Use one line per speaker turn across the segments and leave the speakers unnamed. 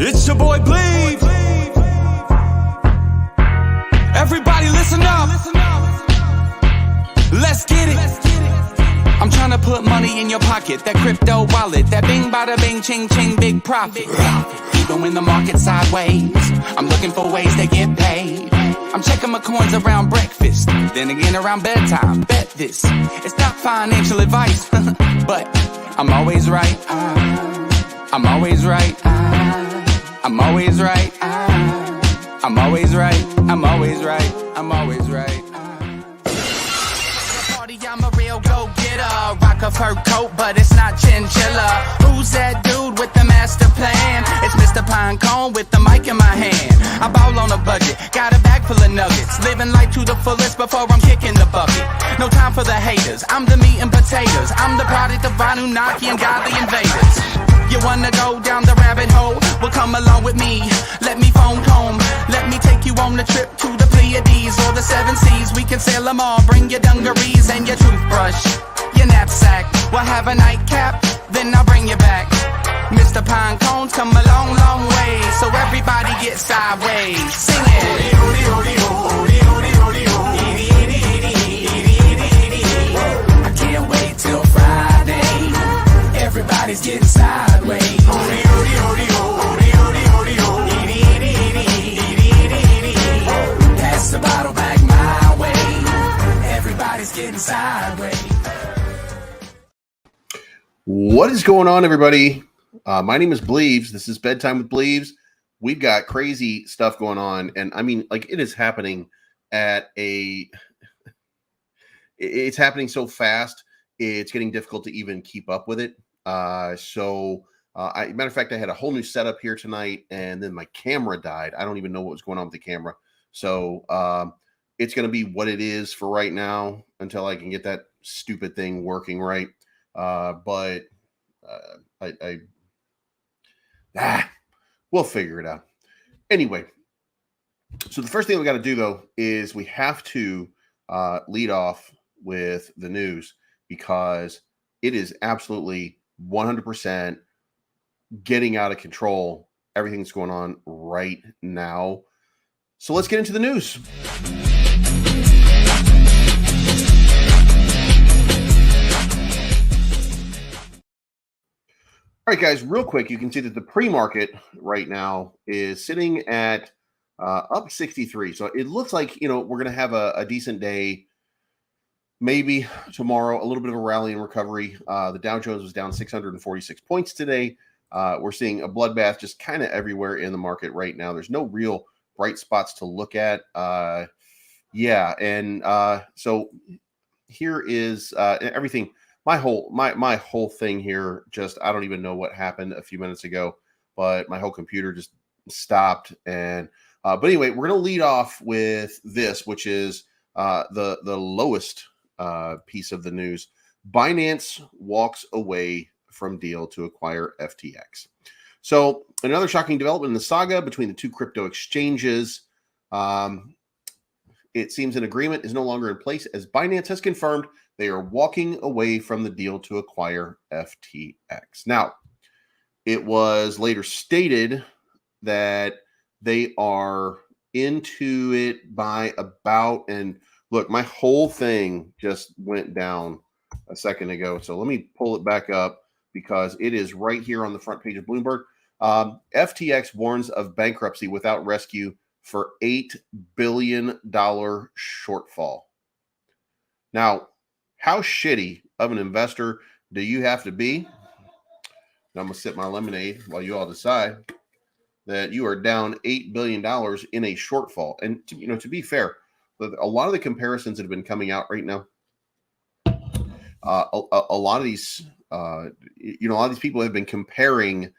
It's your boy Bleed. Everybody listen up. Let's get it. I'm trying to put money in your pocket. That crypto wallet. That bing bada bing ching ching big profit. Even when the market's sideways, I'm looking for ways to get paid. I'm checking my coins around breakfast, then again around bedtime. Bet this, it's not financial advice, but I'm always right. I'm always right. I'm always right. I'm always right. I'm always right. I'm always right. Party, I'm a real go-getter. Rock a fur coat, but it's not chinchilla. Who's that dude with the master plan? It's Mr. Pinecone with the mic in my hand. I ball on a budget, got a bag full of nuggets. Living life to the fullest before I'm kicking the bucket. No time for the haters, I'm the meat and potatoes. I'm the product of Anunnaki and godly invaders. You wanna go down the rabbit hole? Well, come along with me. Let me phone home. Let me take you on a trip to the Pleiades or the Seven Seas. We can sail them all. Bring your dungarees and your toothbrush, your knapsack. We'll have a nightcap, then I'll bring you back. Mr. Pinecone's come a long, long way, so everybody get sideways. Sing it. I can't wait till Friday. Everybody's getting sideways. Pass the bottle back my way. Everybody's getting sideways.
What is going on, everybody? My name is Bleeves. This is Bedtime with Bleeves. We've got crazy stuff going on, and I mean, like, it is happening at it's happening so fast, it's getting difficult to even keep up with it. Matter of fact, I had a whole new setup here tonight, and then my camera died. I don't even know what was going on with the camera. So it's going to be what it is for right now until I can get that stupid thing working right. We'll figure it out. Anyway, so the first thing we got to do, though, is we have to lead off with the news, because it is absolutely 100% getting out of control. Everything's going on right now. So let's get into the news. All right, guys, real quick, you can see that the pre-market right now is sitting at up 63. So it looks like, we're going to have a decent day. Maybe tomorrow, a little bit of a rally and recovery. The Dow Jones was down 646 points today. We're seeing a bloodbath just kind of everywhere in the market right now. There's no real bright spots to look at. So here is everything. My whole thing here, just, I don't even know what happened a few minutes ago, but my whole computer just stopped. And but anyway, we're going to lead off with this, which is the lowest piece of the news. Binance walks away from deal to acquire FTX. So another shocking development in the saga between the two crypto exchanges. It seems an agreement is no longer in place, as Binance has confirmed they are walking away from the deal to acquire FTX. Now, it was later stated that they are into it by about, and look, my whole thing just went down a second ago. So let me pull it back up, because it is right here on the front page of Bloomberg. FTX warns of bankruptcy without rescue for $8 billion shortfall. Now, how shitty of an investor do you have to be? And I'm going to sip my lemonade while you all decide that you are down $8 billion in a shortfall. And, to be fair, a lot of the comparisons that have been coming out right now, a lot of these, a lot of these people have been comparing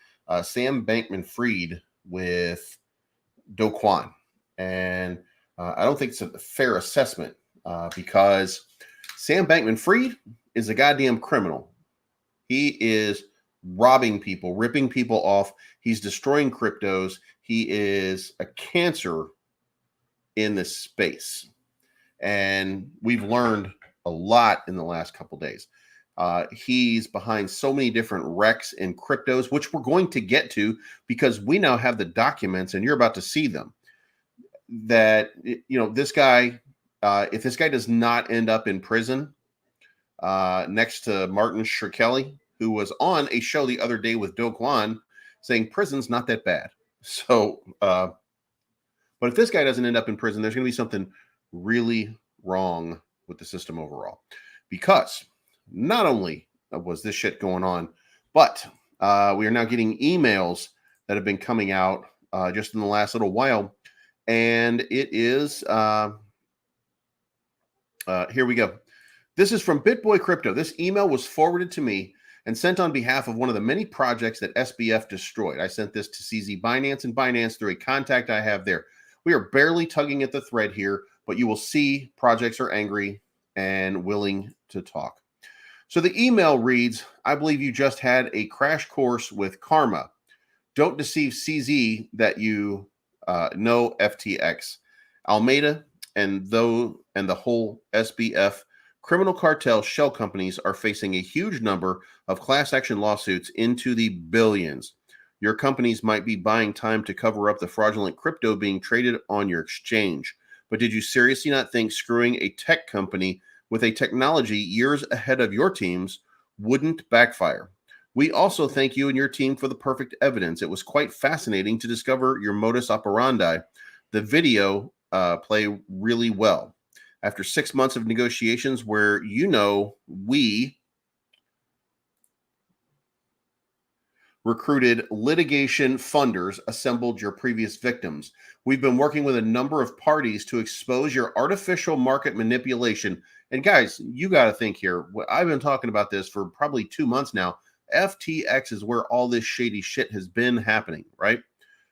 Sam Bankman-Fried with Do Kwon. And I don't think it's a fair assessment, because Sam Bankman-Fried is a goddamn criminal. He is robbing people, ripping people off. He's destroying cryptos. He is a cancer in this space. And we've learned a lot in the last couple days. He's behind so many different wrecks in cryptos, which we're going to get to because we now have the documents and you're about to see them. That, this guy, if this guy does not end up in prison next to Martin Shkreli, who was on a show the other day with Do Kwon saying prison's not that bad. So, but if this guy doesn't end up in prison, there's going to be something really wrong with the system overall. Because not only was this shit going on, but we are now getting emails that have been coming out just in the last little while. And it is, here we go. This is from BitBoy Crypto. This email was forwarded to me and sent on behalf of one of the many projects that SBF destroyed. I sent this to CZ Binance and Binance through a contact I have there. We are barely tugging at the thread here, but you will see projects are angry and willing to talk. So the email reads, I believe you just had a crash course with karma. Don't deceive CZ that you know FTX. Almeida and the whole SBF criminal cartel shell companies are facing a huge number of class action lawsuits into the billions. Your companies might be buying time to cover up the fraudulent crypto being traded on your exchange. But did you seriously not think screwing a tech company with a technology years ahead of your teams wouldn't backfire? We also thank you and your team for the perfect evidence. It was quite fascinating to discover your modus operandi. The video play really well. After 6 months of negotiations where, we recruited litigation funders, assembled your previous victims. We've been working with a number of parties to expose your artificial market manipulation. And guys, you got to think here. I've been talking about this for probably 2 months now. FTX is where all this shady shit has been happening, right?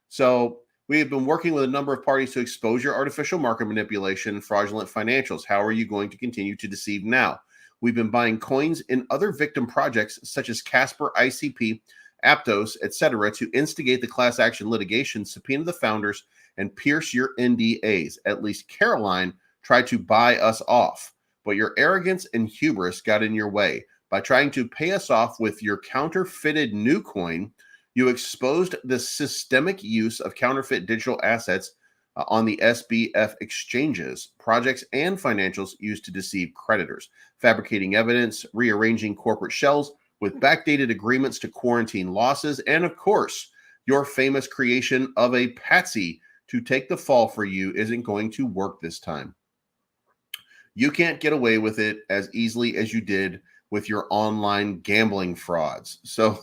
So we have been working with a number of parties to expose your artificial market manipulation and fraudulent financials. How are you going to continue to deceive now? We've been buying coins in other victim projects such as Casper, ICP, Aptos, etc., to instigate the class action litigation, subpoena the founders, and pierce your NDAs. At least Caroline tried to buy us off, but your arrogance and hubris got in your way. By trying to pay us off with your counterfeited new coin, you exposed the systemic use of counterfeit digital assets on the SBF exchanges, projects, and financials used to deceive creditors, fabricating evidence, rearranging corporate shells with backdated agreements to quarantine losses, and of course, your famous creation of a patsy to take the fall for you isn't going to work this time. You can't get away with it as easily as you did with your online gambling frauds. So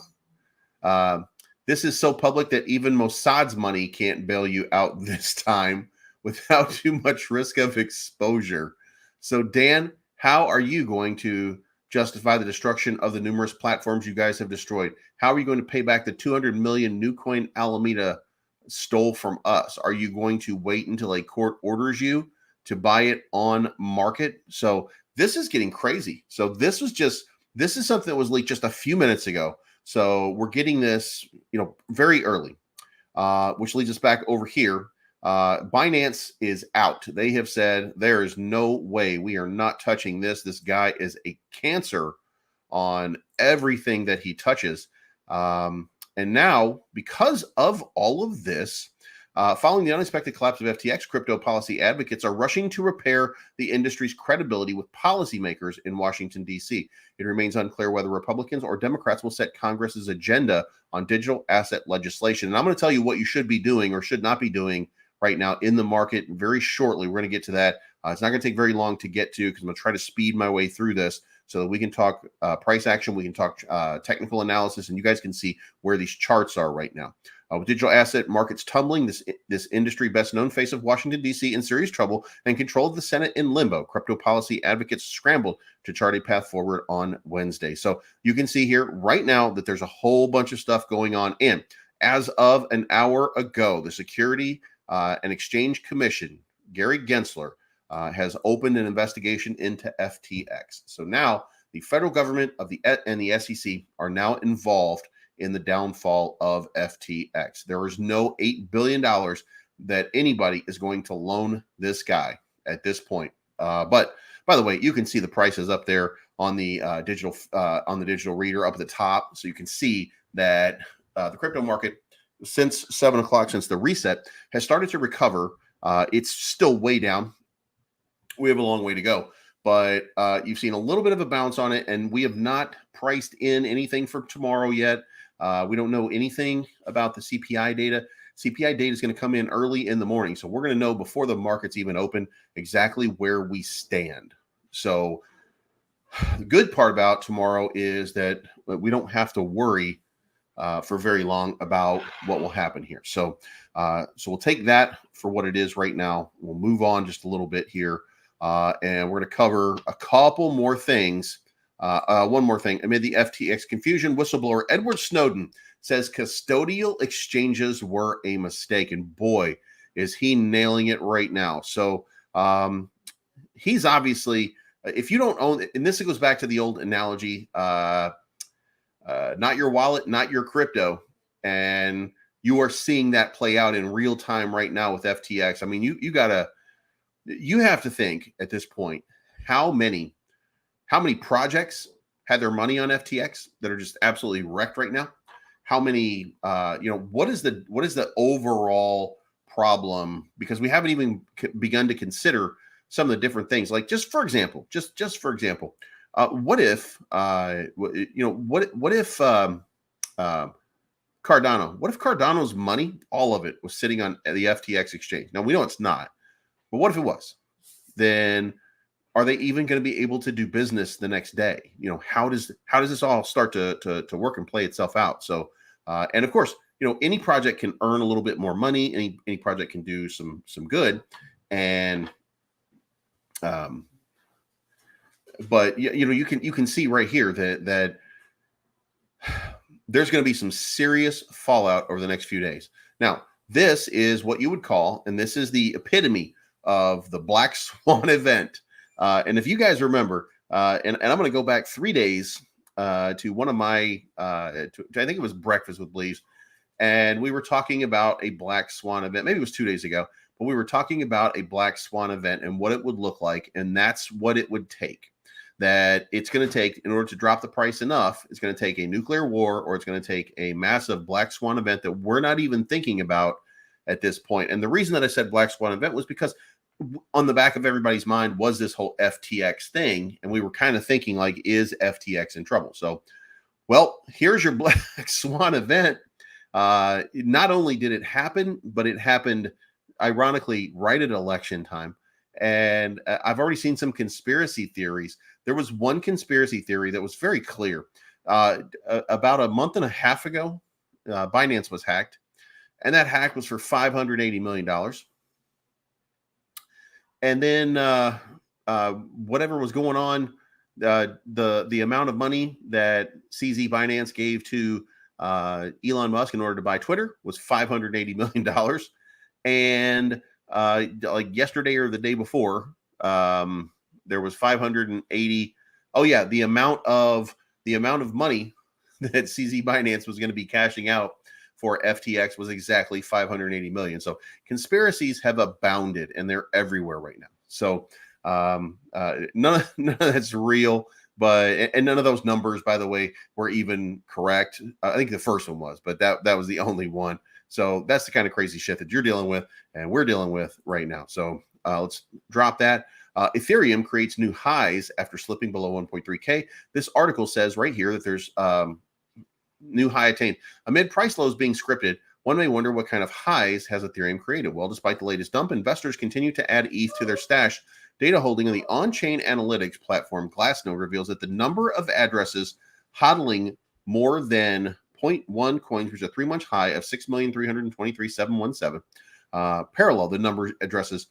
this is so public that even Mossad's money can't bail you out this time without too much risk of exposure. So Dan, how are you going to justify the destruction of the numerous platforms you guys have destroyed? How are you going to pay back the 200 million new coin Alameda stole from us? Are you going to wait until a court orders you to buy it on market? So this is getting crazy. So this is something that was leaked just a few minutes ago. So we're getting this, very early, which leads us back over here. Binance is out. They have said there is no way we are not touching this. This guy is a cancer on everything that he touches. And now, because of all of this, following the unexpected collapse of FTX, crypto policy advocates are rushing to repair the industry's credibility with policymakers in Washington, D.C. It remains unclear whether Republicans or Democrats will set Congress's agenda on digital asset legislation. And I'm going to tell you what you should be doing or should not be doing right now in the market very shortly. We're going to get to that. It's not going to take very long to get to because I'm going to try to speed my way through this so that we can talk price action, we can talk technical analysis, and you guys can see where these charts are right now. With digital asset markets tumbling, this industry best known face of Washington, D.C. in serious trouble and control of the Senate in limbo. Crypto policy advocates scrambled to chart a path forward on Wednesday. So you can see here right now that there's a whole bunch of stuff going on. And as of an hour ago, the Security and Exchange Commission, Gary Gensler, has opened an investigation into FTX. So now the federal government and the SEC are now involved in the downfall of FTX. There is no $8 billion that anybody is going to loan this guy at this point. But by the way, you can see the prices up there on the digital reader up at the top, so you can see that the crypto market since 7 o'clock, since the reset, has started to recover. It's still way down. We have a long way to go, but you've seen a little bit of a bounce on it, and we have not priced in anything for tomorrow yet. We don't know anything about the CPI data. CPI data is going to come in early in the morning, so we're going to know before the markets even open exactly where we stand. So the good part about tomorrow is that we don't have to worry for very long about what will happen here. So we'll take that for what it is right now. We'll move on just a little bit here, and we're going to cover a couple more things. One more thing. Amid the FTX confusion, whistleblower Edward Snowden says custodial exchanges were a mistake. And boy, is he nailing it right now. So he's obviously, if you don't own, and this goes back to the old analogy, not your wallet, not your crypto. And you are seeing that play out in real time right now with FTX. I mean, you have to think at this point, how many projects had their money on FTX that are just absolutely wrecked right now? How many, what is the overall problem? Because we haven't even begun to consider some of the different things. Like just for example, what if Cardano's money, all of it, was sitting on the FTX exchange? Now we know it's not, but what if it was? Then are they even going to be able to do business the next day? How does this all start to work and play itself out? So, and of course, any project can earn a little bit more money. Any project can do some good, and but you can see right here that there's going to be some serious fallout over the next few days. Now, this is what you would call, and this is the epitome of the Black Swan event. And if you guys remember, and I'm going to go back 3 days to one of my, I think it was Breakfast with Bleaves, and we were talking about a Black Swan event. Maybe it was 2 days ago, but we were talking about a Black Swan event and what it would look like, and that's what it would take. That it's going to take, in order to drop the price enough, it's going to take a nuclear war, or it's going to take a massive Black Swan event that we're not even thinking about at this point. And the reason that I said Black Swan event was because on the back of everybody's mind was this whole FTX thing, and we were kind of thinking, like, is FTX in trouble? So, well, here's your Black Swan event. Not only did it happen, but it happened, ironically, right at election time. And I've already seen some conspiracy theories. There was one conspiracy theory that was very clear. About a month and a half ago, Binance was hacked, and that hack was for $580 million. And then whatever was going on, the amount of money that CZ Binance gave to Elon Musk in order to buy Twitter was $580 million. And like yesterday or the day before, there was 580. Oh yeah, the amount of money that CZ Binance was going to be cashing out for FTX was exactly 580 million. So conspiracies have abounded, and they're everywhere right now. So none of that's real, and none of those numbers, by the way, were even correct. I think the first one was, but that was the only one. So that's the kind of crazy shit that you're dealing with and we're dealing with right now. So let's drop that. Ethereum creates new highs after slipping below 1.3K. This article says right here that there's new high attained. Amid price lows being scripted, one may wonder what kind of highs has Ethereum created. Well, despite the latest dump, investors continue to add ETH to their stash. Data holding on the on-chain analytics platform Glassnode reveals that the number of addresses hodling more than 0.1 coins reached a 3-month high of 6,323,717. Parallel, the number of addresses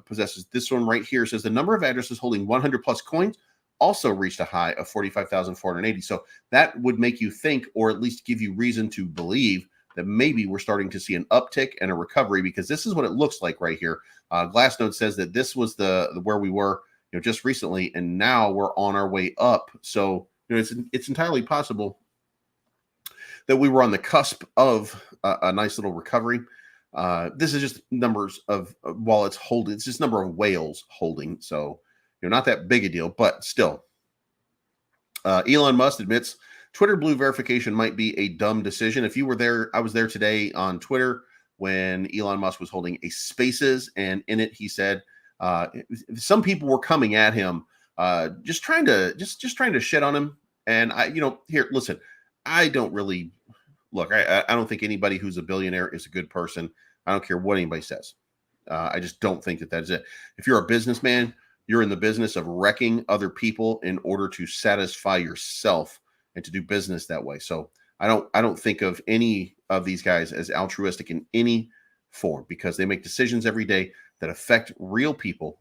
possesses. This one right here says the number of addresses holding 100 plus coins also reached a high of 45,480. So that would make you think, or at least give you reason to believe, that maybe we're starting to see an uptick and a recovery, because this is what it looks like right here. Glassnode says that this was the where we were, just recently, and now we're on our way up. So it's entirely possible that we were on the cusp of a nice little recovery. This is just numbers of wallets holding. It's just number of whales holding. So not that big a deal, but still, Elon Musk admits Twitter Blue verification might be a dumb decision. If you were there, I was there today on Twitter when Elon Musk was holding a Spaces, and in it he said some people were coming at him, just trying to shit on him. And here, listen, I don't really look. I don't think anybody who's a billionaire is a good person. I don't care what anybody says. I just don't think that that's it. If you're a businessman, you're in the business of wrecking other people in order to satisfy yourself and to do business that way. So I don't think of any of these guys as altruistic in any form, because they make decisions every day that affect real people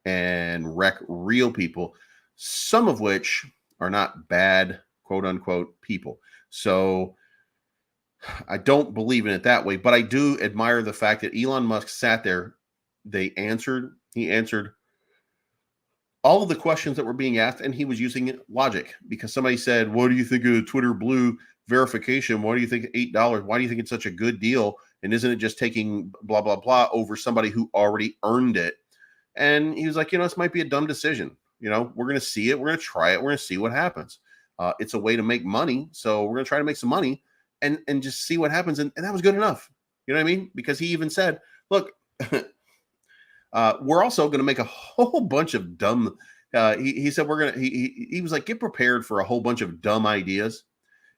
and wreck real people, some of which are not bad, quote unquote, people. So I don't believe in it that way, but I do admire the fact that Elon Musk sat there. He answered all of the questions that were being asked, and he was using logic, because somebody said, what do you think of Twitter Blue verification? Why do you think $8? Why do you think it's such a good deal? And isn't it just taking blah, blah, blah over somebody who already earned it? And he was like, this might be a dumb decision. We're going to see it. We're going to try it. We're going to see what happens. It's a way to make money. So we're going to try to make some money and just see what happens. And that was good enough. You know what I mean? Because he even said, look, we're also going to make a whole bunch of dumb. He said, he was like, get prepared for a whole bunch of dumb ideas.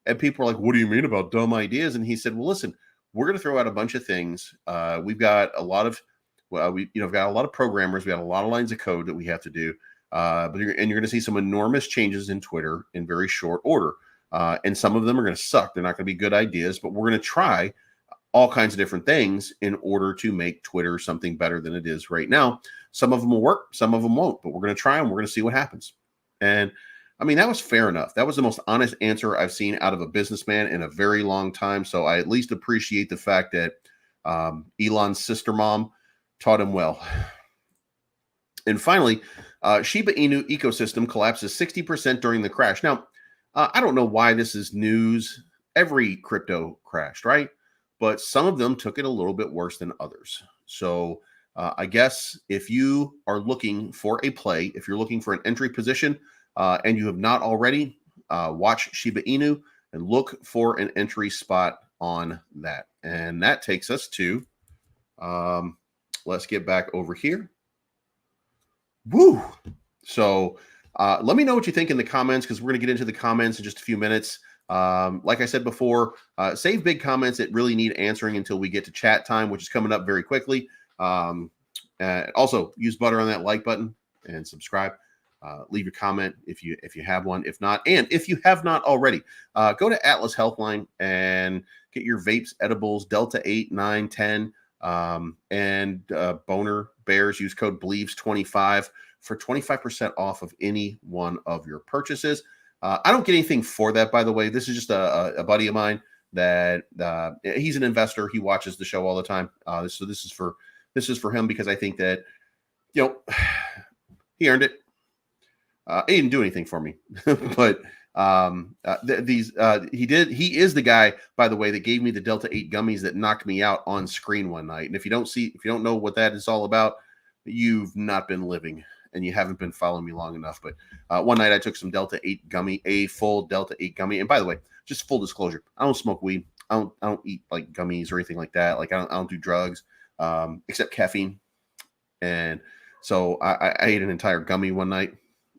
And people are like, what do you mean about dumb ideas? And he said, well, listen, we're going to throw out a bunch of things. We've got a lot of, we've got a lot of programmers. We got a lot of lines of code that we have to do. But you're going to see some enormous changes in Twitter in very short order. And some of them are going to suck. They're not going to be good ideas, but we're going to try all kinds of different things in order to make Twitter something better than it is right now. Some of them will work, some of them won't, but we're going to try them. We're going to see what happens. And I mean, that was fair enough. That was the most honest answer I've seen out of a businessman in a very long time. So I at least appreciate the fact that Elon's sister mom taught him well. And finally, Shiba Inu ecosystem collapses 60% during the crash. Now, I don't know why this is news. Every crypto crashed, right? But some of them took it a little bit worse than others. So I guess if you are looking for a play, if you're looking for an entry position and you have not already, watch Shiba Inu and look for an entry spot on that. And that takes us to, let's get back over here. Woo! So let me know what you think in the comments, because we're going to get into the comments in just a few minutes. Like I said before, save big comments that really need answering until we get to chat time, which is coming up very quickly. Also, use butter on that like button and subscribe. Leave your comment if you have one. If not, and if you have not already, go to Atlas Healthline and get your vapes, edibles, Delta 8, 9, 10, and Boner Bears. Use code BLEAVES25 for 25% off of any one of your purchases. I don't get anything for that, by the way. This is just a buddy of mine that he's an investor. He watches the show all the time. So this is for him, because I think that, he earned it. He didn't do anything for me, but he is the guy, by the way, that gave me the Delta 8 gummies that knocked me out on screen one night. And if you don't know what that is all about, you've not been living and you haven't been following me long enough. But one night I took some Delta 8 gummy, a full Delta 8 gummy. And by the way, just full disclosure, I don't smoke weed. I don't eat like gummies or anything like that. Like I don't do drugs, except caffeine. And so I ate an entire gummy one night,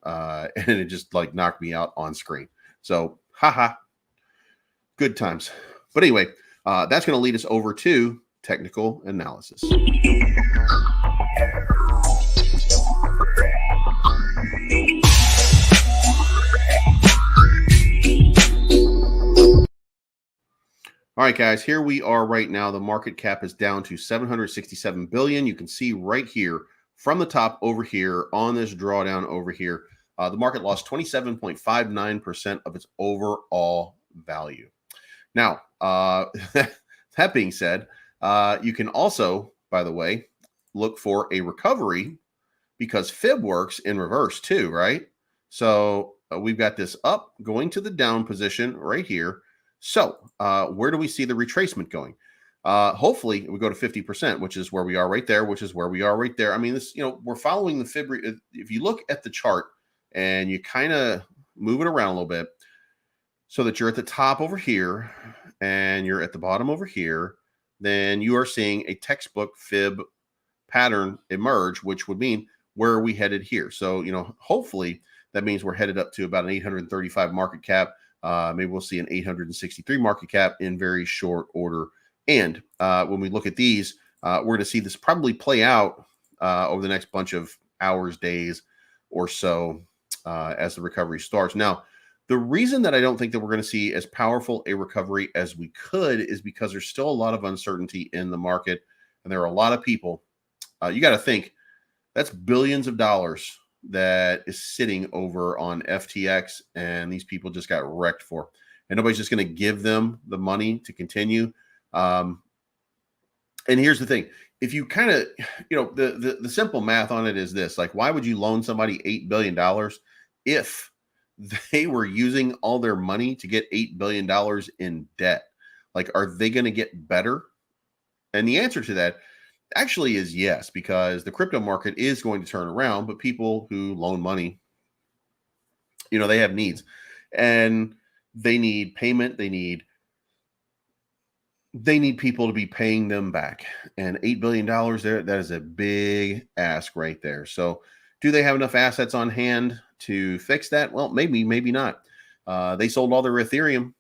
and it just like knocked me out on screen. So, haha, good times. But anyway, that's going to lead us over to technical analysis. All right, guys, here we are right now. The market cap is down to 767 billion. You can see right here from the top over here on this drawdown over here, the market lost 27.59% of its overall value. Now, that being said, you can also, by the way, look for a recovery, because fib works in reverse too, right? So we've got this up going to the down position right here. So where do we see the retracement going? Hopefully we go to 50%, which is where we are right there, I mean, this, we're following the fib. If you look at the chart and you kind of move it around a little bit so that you're at the top over here and you're at the bottom over here, then you are seeing a textbook fib pattern emerge, which would mean where are we headed here? So, hopefully that means we're headed up to about an 835 market cap. Maybe we'll see an 863 market cap in very short order. And when we look at these, we're going to see this probably play out over the next bunch of hours, days, or so as the recovery starts. Now, the reason that I don't think that we're going to see as powerful a recovery as we could is because there's still a lot of uncertainty in the market, and there are a lot of people. You got to think that's billions of dollars that is sitting over on FTX, and these people just got wrecked for, and nobody's just going to give them the money to continue. And here's the thing: if you kind of, the simple math on it is this: like, why would you loan somebody $8 billion if they were using all their money to get $8 billion in debt? Like, are they going to get better? And the answer to that actually is yes, because the crypto market is going to turn around, but people who loan money, they have needs, and they need payment. They need people to be paying them back. And $8 billion there, that is a big ask right there. So do they have enough assets on hand to fix that? Well, maybe not. They sold all their Ethereum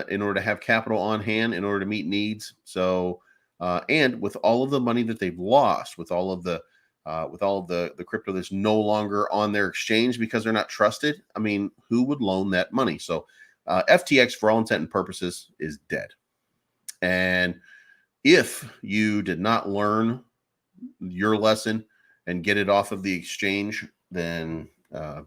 in order to have capital on hand in order to meet needs. So, and with all of the money that they've lost, with all of the crypto that's no longer on their exchange because they're not trusted, I mean, who would loan that money? So FTX, for all intent and purposes, is dead. And if you did not learn your lesson and get it off of the exchange, then I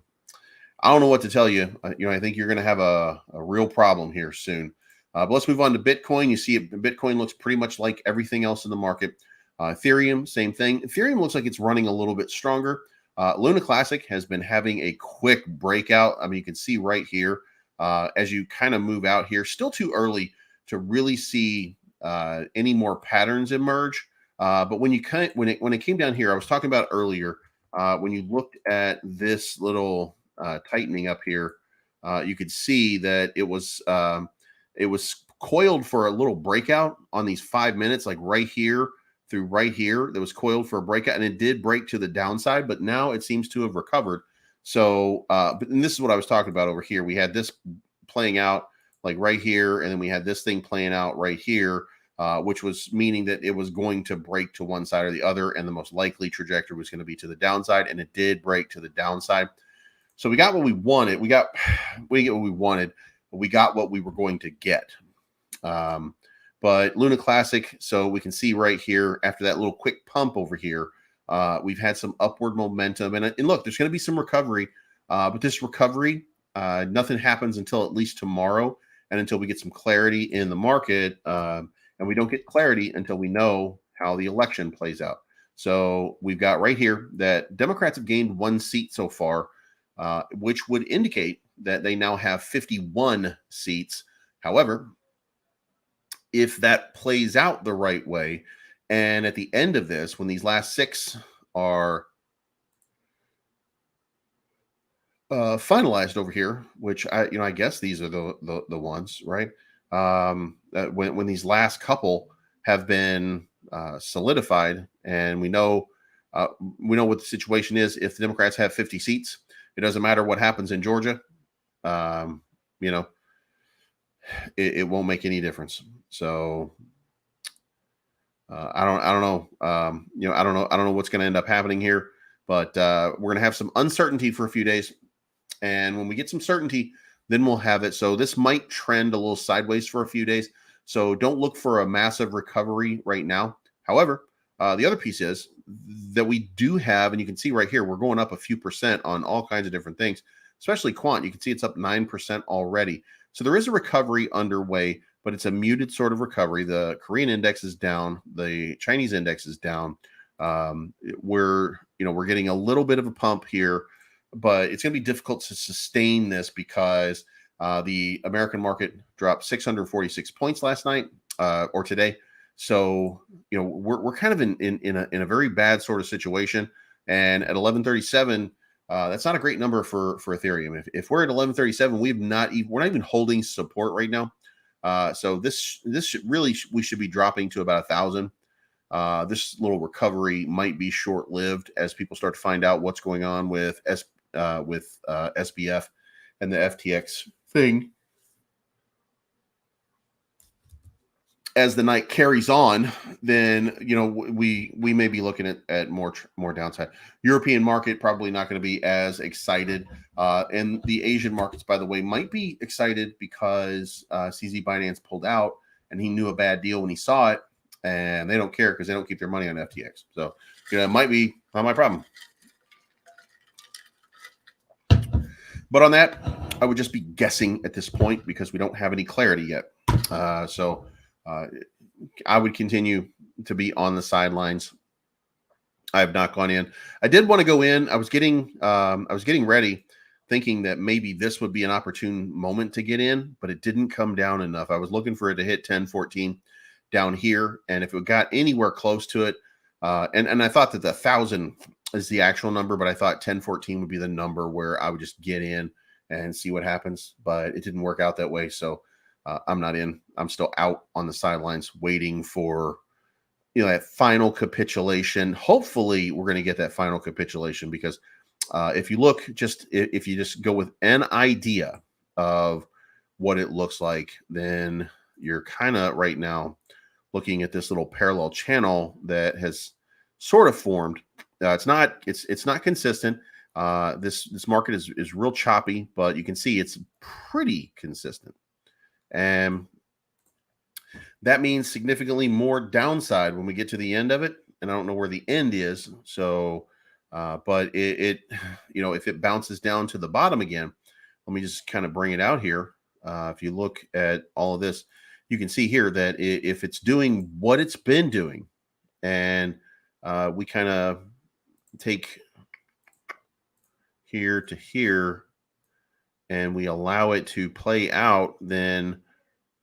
don't know what to tell you. I think you're going to have a real problem here soon. But let's move on to Bitcoin. You see, Bitcoin looks pretty much like everything else in the market. Ethereum, same thing. Ethereum looks like it's running a little bit stronger. Luna Classic has been having a quick breakout. I mean, you can see right here as you kind of move out here. Still too early to really see any more patterns emerge. But when it came down here, I was talking about earlier, when you looked at this little tightening up here, you could see that it was coiled for a little breakout on these 5 minutes, like right here through right here. That was coiled for a breakout, and it did break to the downside, but now it seems to have recovered. So, and this is what I was talking about over here. We had this playing out like right here, and then we had this thing playing out right here, which was meaning that it was going to break to one side or the other, and the most likely trajectory was going to be to the downside, and it did break to the downside. So we got what we wanted. We got what we wanted. We got what we were going to get. But Luna Classic, so we can see right here after that little quick pump over here, we've had some upward momentum. And look, there's going to be some recovery, but this recovery, nothing happens until at least tomorrow, and until we get some clarity in the market. And we don't get clarity until we know how the election plays out. So we've got right here that Democrats have gained 1 seat so far, which would indicate that they now have 51 seats. However, if that plays out the right way, and at the end of this, when these last 6 are finalized over here, which I guess these are the ones, right? When these last couple have been solidified, and we know what the situation is. If the Democrats have 50 seats, it doesn't matter what happens in Georgia. It won't make any difference. So I don't know. I don't know what's going to end up happening here, but we're going to have some uncertainty for a few days, and when we get some certainty, then we'll have it. So this might trend a little sideways for a few days. So don't look for a massive recovery right now. However, the other piece is that we do have, and you can see right here, we're going up a few percent on all kinds of different things, especially quant. You can see it's up 9% already. So there is a recovery underway, but it's a muted sort of recovery. The Korean index is down. The Chinese index is down. We're getting a little bit of a pump here, but it's going to be difficult to sustain this because the American market dropped 646 points last night or today. So, we're kind of in a very bad sort of situation. And at 11:37, That's not a great number for Ethereum. If we're at 1137, we're not even holding support right now. So this we should be dropping to about 1,000. This little recovery might be short-lived as people start to find out what's going on with SBF and the FTX thing. As the night carries on, then we may be looking at more downside. European market probably not going to be as excited, and the Asian markets, by the way, might be excited because CZ Binance pulled out, and he knew a bad deal when he saw it, and they don't care because they don't keep their money on FTX. So it might be not my problem. But on that, I would just be guessing at this point because we don't have any clarity yet. I would continue to be on the sidelines. I have not gone in. I did want to go in. I was getting ready, thinking that maybe this would be an opportune moment to get in, but it didn't come down enough. I was looking for it to hit 1014 down here, and if it got anywhere close to it, and I thought that the 1,000 is the actual number, but I thought 1014 would be the number where I would just get in and see what happens. But it didn't work out that way, so I'm not in. I'm still out on the sidelines waiting for that final capitulation. Hopefully we're going to get that final capitulation because if you just go with an idea of what it looks like, then you're kind of right now looking at this little parallel channel that has sort of formed. It's not consistent. This market is real choppy, but you can see it's pretty consistent. And that means significantly more downside when we get to the end of it. And I don't know where the end is. So, but if it bounces down to the bottom again, let me just kind of bring it out here. If you look at all of this, you can see here that if it's doing what it's been doing, and we kind of take here to here, and we allow it to play out, then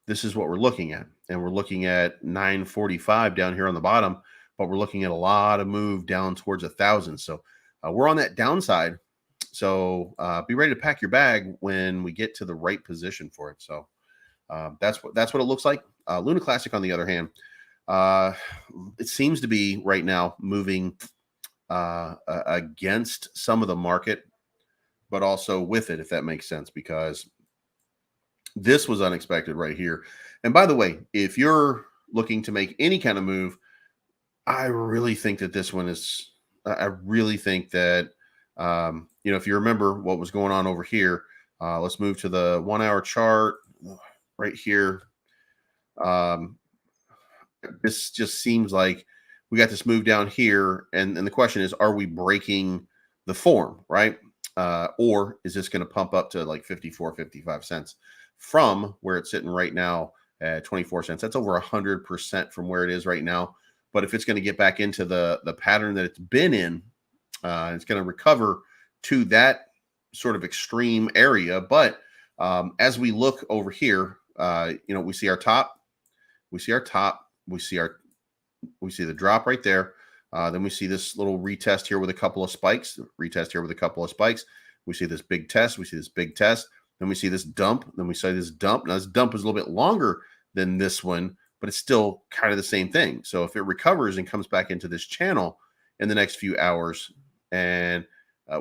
this is what we're looking at. And we're looking at 945 down here on the bottom, but we're looking at a lot of move down towards 1,000. So we're on that downside. So be ready to pack your bag when we get to the right position for it. So that's what it looks like. Luna Classic, on the other hand, it seems to be right now moving against some of the market, but also with it, if that makes sense, because this was unexpected right here. And by the way, if you're looking to make any kind of move, I really think that this one is, I really think that, if you remember what was going on over here, let's move to the 1 hour chart right here. This just seems like we got this move down here. And the question is, are we breaking the form, right? Or is this going to pump up to like 54, 55 cents from where it's sitting right now at 24 cents? That's over 100% from where it is right now. But if it's going to get back into the pattern that it's been in, it's going to recover to that sort of extreme area. But as we look over here, we see our top, we see the drop right there. Then we see this little retest here with a couple of spikes, We see this big test. Then we see this dump. Then we see this dump. Now, this dump is a little bit longer than this one, but it's still kind of the same thing. So if it recovers and comes back into this channel in the next few hours and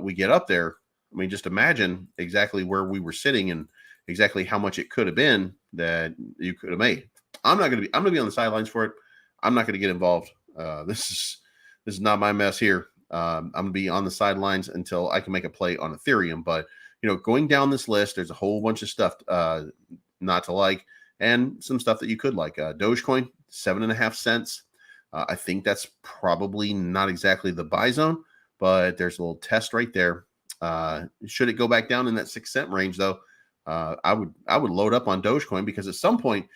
we get up there, I mean, just imagine exactly where we were sitting and exactly how much it could have been that you could have made. I'm going to be on the sidelines for it. I'm not going to get involved. This is not my mess here. I'm going to be on the sidelines until I can make a play on Ethereum. But, going down this list, there's a whole bunch of stuff not to like and some stuff that you could like. Dogecoin, 7.5 cents. I think that's probably not exactly the buy zone, but there's a little test right there. Should it go back down in that 6 cent range, though, I would load up on Dogecoin, because at some point,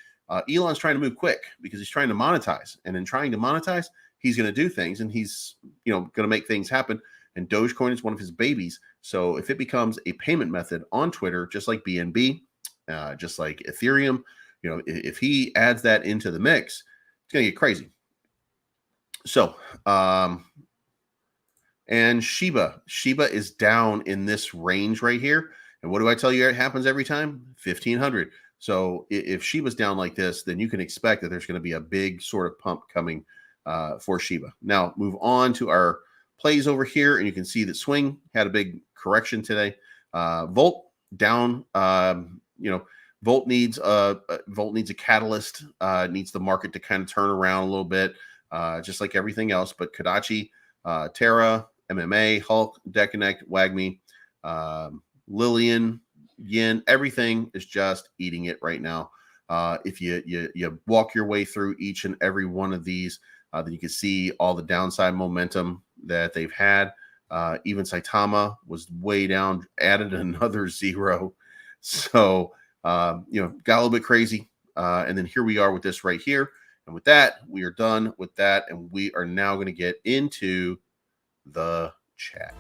Elon's trying to move quick because he's trying to monetize. And in trying to monetize, he's going to do things, and he's going to make things happen. And Dogecoin is one of his babies. So if it becomes a payment method on Twitter, just like BNB, just like Ethereum, if he adds that into the mix, it's going to get crazy. So And Shiba is down in this range right here. And what do I tell you? It happens every time 1,500. So if Shiba's down like this, then you can expect that there's going to be a big sort of pump coming for Shiba. Now move on to our plays over here, and you can see that Swing had a big correction today. Volt down. Volt needs a catalyst. Needs the market to kind of turn around a little bit, just like everything else. But Kodachi, Terra, MMA, Hulk, Deconnect, Wagme, Lillian, Yin, everything is just eating it right now. If you walk your way through each and every one of these, then you can see all the downside momentum that they've had. Even Saitama was way down, added another 0. So, got a little bit crazy. And then here we are with this right here. And with that, we are done with that. And we are now going to get into the chat.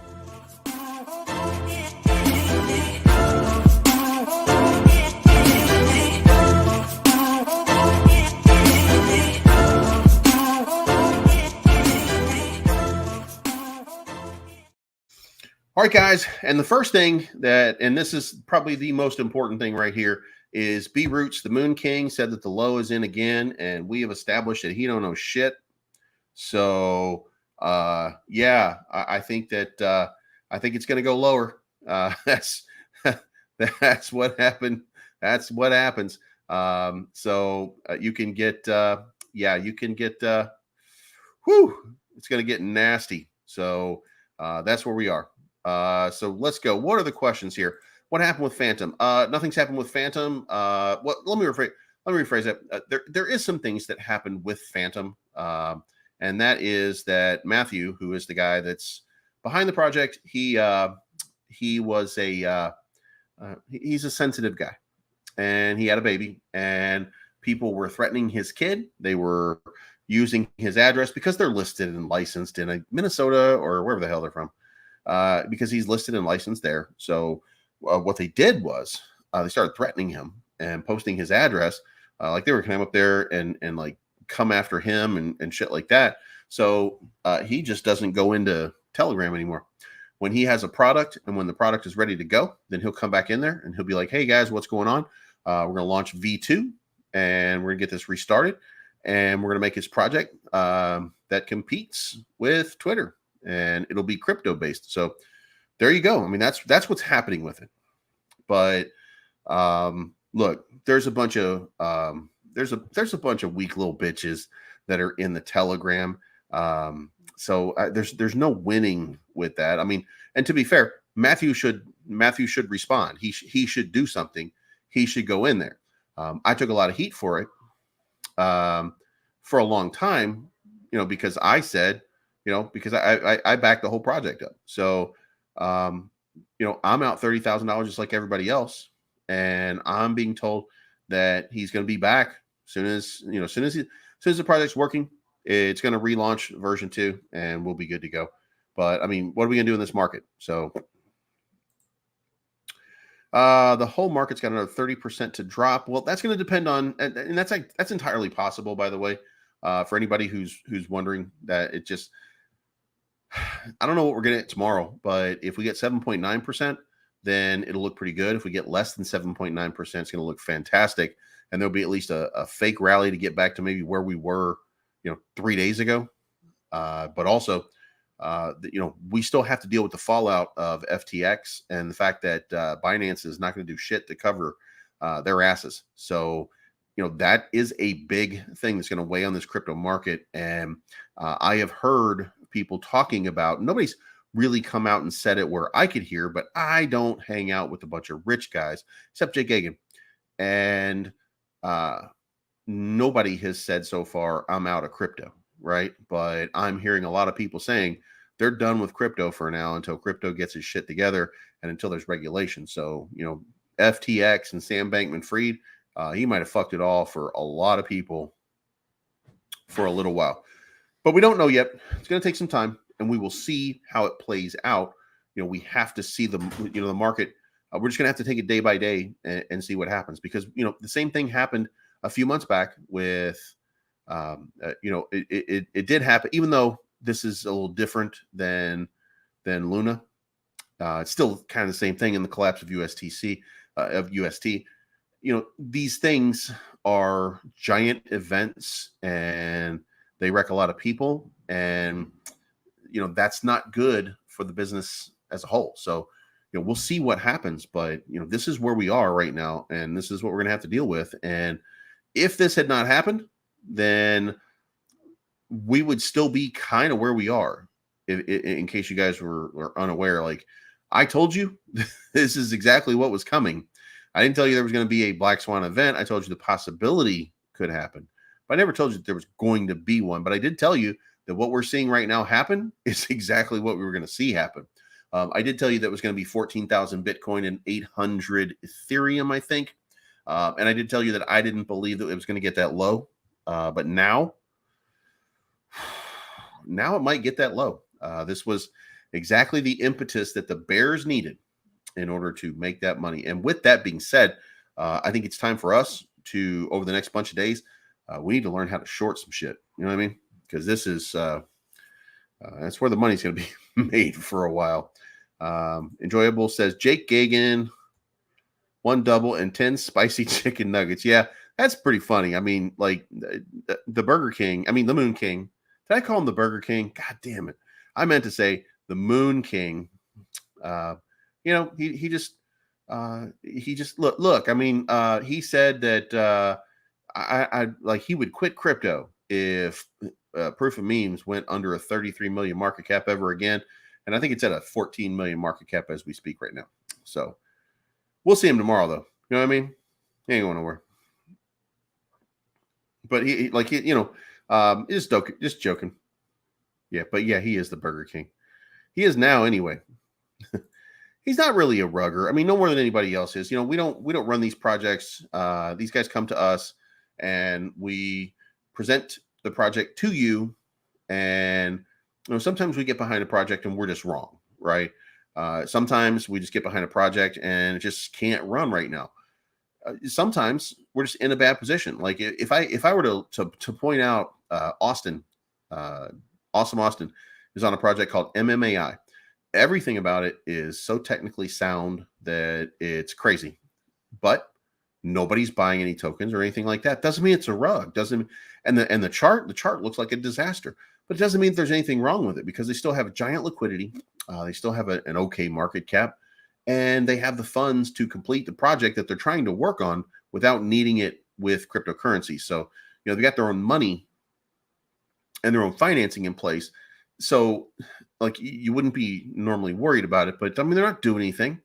All right, guys. And the first thing and this is probably the most important thing right here, is B Roots, the Moon King, said that the low is in again, and we have established that he don't know shit. So, yeah, I think that I think it's going to go lower. That's what happened. That's what happens. So you can get, you can get, it's going to get nasty. So that's where we are. So let's go. What are the questions here? What happened with Phantom? Nothing's happened with Phantom. Let me rephrase that. There is some things that happened with Phantom. And that is that Matthew, who is the guy that's behind the project, he was he's a sensitive guy, and he had a baby, and people were threatening his kid. They were using his address because they're listed and licensed in Minnesota or wherever the hell they're from, because he's listed and licensed there. So what they did was they started threatening him and posting his address, like they were coming up there and like come after him and shit like that. So he just doesn't go into Telegram anymore. When he has a product and when the product is ready to go, then he'll come back in there and he'll be like, hey guys, what's going on? We're going to launch V2 and we're going to get this restarted, and we're going to make his project that competes with Twitter, and it'll be crypto based. So there you go. I mean, that's what's happening with it. But look, there's a bunch of there's a bunch of weak little bitches that are in the Telegram. So there's no winning with that. I mean, and to be fair, Matthew should respond. He should do something. He should go in there. I took a lot of heat for it for a long time, because I said, because I backed the whole project up. So, I'm out $30,000 just like everybody else, and I'm being told that he's going to be back soon as the project's working. It's going to relaunch version 2, and we'll be good to go. But I mean, what are we going to do in this market? So the whole market's got another 30% to drop. Well, that's going to depend on, and that's entirely possible, by the way, for anybody who's wondering. That it just, I don't know what we're going to get tomorrow, but if we get 7.9%, then it'll look pretty good. If we get less than 7.9%, it's going to look fantastic, and there'll be at least a fake rally to get back to maybe where we were 3 days ago. But also, we still have to deal with the fallout of FTX and the fact that Binance is not going to do shit to cover their asses. So, that is a big thing that's going to weigh on this crypto market. And I have heard people talking about, nobody's really come out and said it where I could hear, but I don't hang out with a bunch of rich guys except Jake Gagan. And nobody has said so far, I'm out of crypto, right? But I'm hearing a lot of people saying they're done with crypto for now until crypto gets his shit together and until there's regulation. So, FTX and Sam Bankman-Fried, he might have fucked it all for a lot of people for a little while. But we don't know yet. It's going to take some time, and we will see how it plays out. We have to see the market. We're just going to have to take it day by day and see what happens, because, the same thing happened a few months back with, it did happen, even though this is a little different than than Luna. It's still kind of the same thing in the collapse of UST. These things are giant events and they wreck a lot of people, and that's not good for the business as a whole. So we'll see what happens, but this is where we are right now, and this is what we're going to have to deal with. And if this had not happened, then we would still be kind of where we are. In case you guys were unaware, like I told you, this is exactly what was coming. I didn't tell you there was going to be a black swan event. I told you the possibility could happen, but I never told you that there was going to be one. But I did tell you that what we're seeing right now happen is exactly what we were going to see happen. I did tell you that it was going to be 14,000 Bitcoin and 800 Ethereum, I think. And I did tell you that I didn't believe that it was going to get that low. But now it might get that low. This was exactly the impetus that the bears needed in order to make that money. And with that being said, I think it's time for us to, over the next bunch of days, we need to learn how to short some shit. You know what I mean? Because this is, that's where the money's going to be made for a while. Enjoyable says, Jake Gagan, 1 double and 10 spicy chicken nuggets. Yeah, that's pretty funny. I mean, like the Burger King, the Moon King. Did I call him the Burger King? God damn it. I meant to say the Moon King. He just look. He said that I like he would quit crypto if Proof of Memes went under a 33 million market cap ever again. And I think it's at a 14 million market cap as we speak right now. So we'll see him tomorrow, though. You know what I mean? He ain't going nowhere. But just joking. Yeah, but yeah, he is the Burger King. He is now anyway. He's not really a rugger. No more than anybody else is. We don't run these projects. These guys come to us and we present the project to you. And sometimes we get behind a project and we're just wrong, right? Sometimes we just get behind a project and it just can't run right now. Sometimes we're just in a bad position. Like if I were to point out Austin, Awesome Austin is on a project called MMAI. Everything about it is so technically sound that it's crazy, but nobody's buying any tokens or anything like that. Doesn't mean it's a rug. And the chart looks like a disaster, but it doesn't mean there's anything wrong with it because they still have giant liquidity. They still have an okay market cap, and they have the funds to complete the project that they're trying to work on without needing it with cryptocurrency. So, they got their own money and their own financing in place. So like you wouldn't be normally worried about it, but they're not doing anything.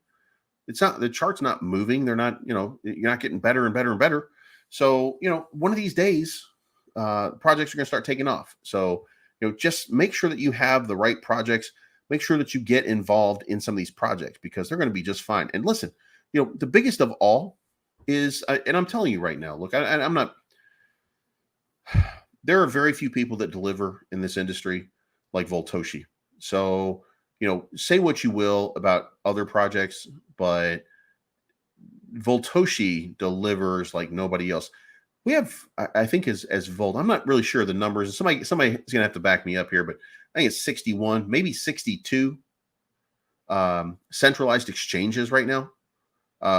The chart's not moving. They're not, you're not getting better and better and better. So, one of these days, projects are going to start taking off. So, just make sure that you have the right projects. Make sure that you get involved in some of these projects because they're going to be just fine. And listen, the biggest of all is, and I'm telling you right now, look, I'm not, there are very few people that deliver in this industry like Voltoshi. So, say what you will about other projects, but Voltoshi delivers like nobody else. We have, I think as Volt, I'm not really sure the numbers. Somebody is going to have to back me up here, but I think it's 61, maybe 62 centralized exchanges right now,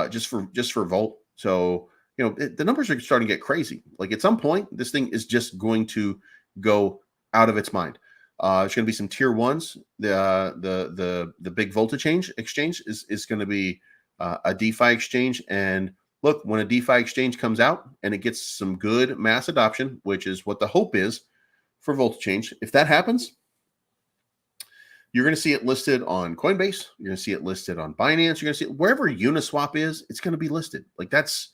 just for Volt. So, the numbers are starting to get crazy. Like at some point, this thing is just going to go out of its mind. It's going to be some tier ones. The big Volta exchange is going to be a DeFi exchange. And look, when a DeFi exchange comes out and it gets some good mass adoption, which is what the hope is for Volta change, if that happens, you're going to see it listed on Coinbase. You're going to see it listed on Binance. You're going to see it wherever Uniswap is. It's going to be listed. Like that's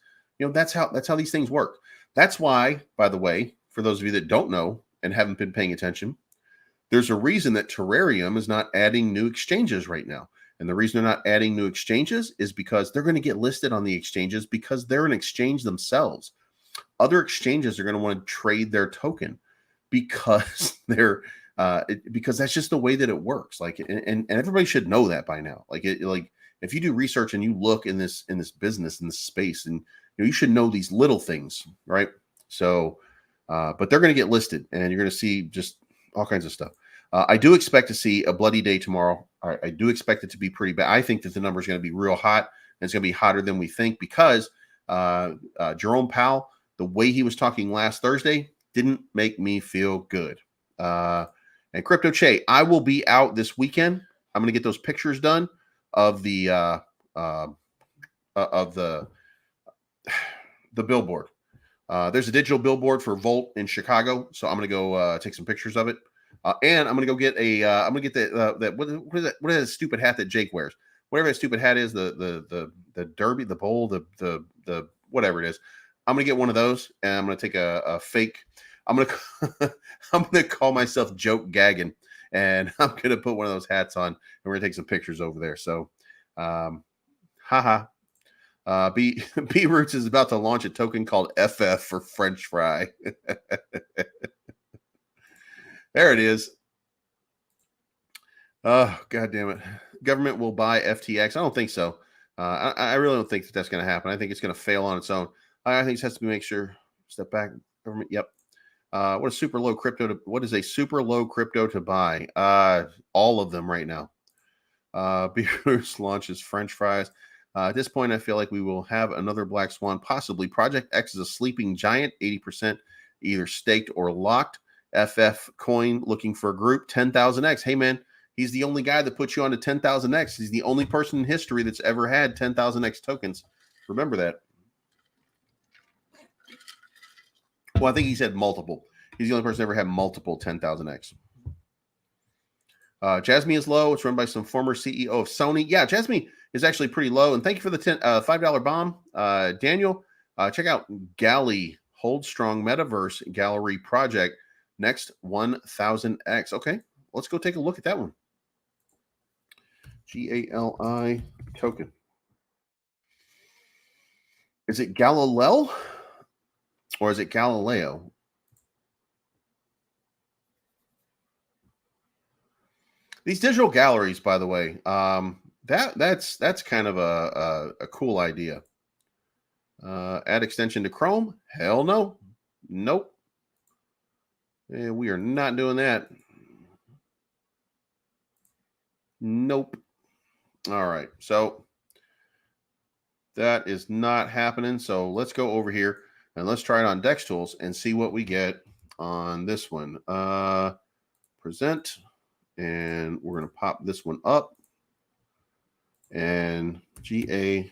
how these things work. That's why, by the way, for those of you that don't know and haven't been paying attention, there's a reason that Terrarium is not adding new exchanges right now. And the reason they're not adding new exchanges is because they're going to get listed on the exchanges because they're an exchange themselves. Other exchanges are going to want to trade their token because because that's just the way that it works. Like, and everybody should know that by now. Like if you do research and you look in this business, in this space, and you should know these little things, right? So, but they're going to get listed and you're going to see just all kinds of stuff. I do expect to see a bloody day tomorrow. I do expect it to be pretty bad. I think that the number is going to be real hot, and it's going to be hotter than we think because Jerome Powell, the way he was talking last Thursday, didn't make me feel good. And Crypto Che, I will be out this weekend. I'm going to get those pictures done of the billboard. There's a digital billboard for Volt in Chicago, so I'm going to go take some pictures of it. And I'm going to go get I'm going to get that what is that? What is that stupid hat that Jake wears? Whatever that stupid hat is, the derby, the bowl, the whatever it is. I'm going to get one of those, and I'm going to take a fake. I'm going to call myself Joke Gaggin, and I'm going to put one of those hats on, and we're going to take some pictures over there. So, haha. B Roots is about to launch a token called FF for French fry. There it is. Oh, God damn it. Government will buy FTX. I don't think so. I really don't think that that's going to happen. I think it's going to fail on its own. I think it has to be make sure. Step back. Government. Yep. What is super low crypto? What is a super low crypto to buy? All of them right now. Beers launches French fries. At this point, I feel like we will have another black swan. Possibly. Project X is a sleeping giant. 80% either staked or locked. FF coin looking for a group. 10,000X. Hey man, he's the only guy that puts you on to 10,000X. He's the only person in history that's ever had 10,000X tokens. Remember that. Well, I think he said multiple. He's the only person who ever had multiple 10,000X. Jasmine is low. It's run by some former CEO of Sony. Yeah, Jasmine is actually pretty low. And thank you for the $5 bomb. Daniel, check out Galley, Hold Strong Metaverse Gallery Project. Next 1,000X. Okay, let's go take a look at that one. GALI token. Is it Galileo? Or is it Galileo? These digital galleries, by the way, that's kind of a cool idea. Add extension to Chrome? Hell no. Nope. And we are not doing that. Nope. All right. So that is not happening. So let's go over here and let's try it on Dex Tools and see what we get on this one. Present. And we're going to pop this one up. And GA.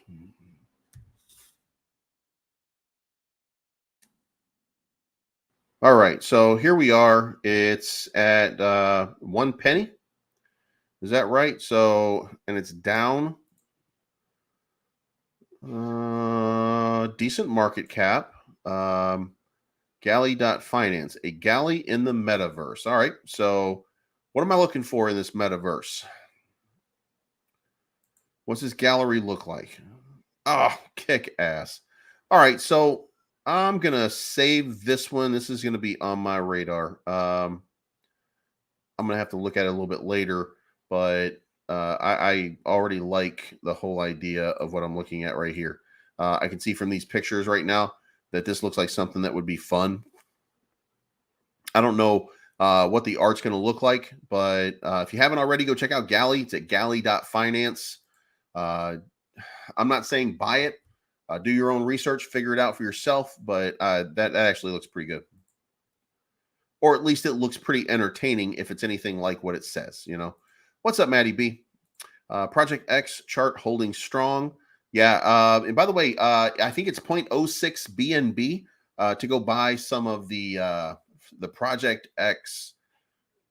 All right, so here we are. It's at 1 penny. Is that right? So, and it's down. Decent market cap. Galley.finance, a galley in the metaverse. All right, so what am I looking for in this metaverse? What's this gallery look like? Oh, kick ass. All right, so I'm going to save this one. This is going to be on my radar. I'm going to have to look at it a little bit later, but I already like the whole idea of what I'm looking at right here. I can see from these pictures right now that this looks like something that would be fun. I don't know what the art's going to look like, but if you haven't already, go check out Galley. It's at galley.finance. I'm not saying buy it. Do your own research, figure it out for yourself, but that actually looks pretty good. Or at least it looks pretty entertaining if it's anything like what it says, you know. What's up, Maddie B? Project X chart holding strong. Yeah, and by the way, I think it's 0.06 BNB to go buy some of the Project X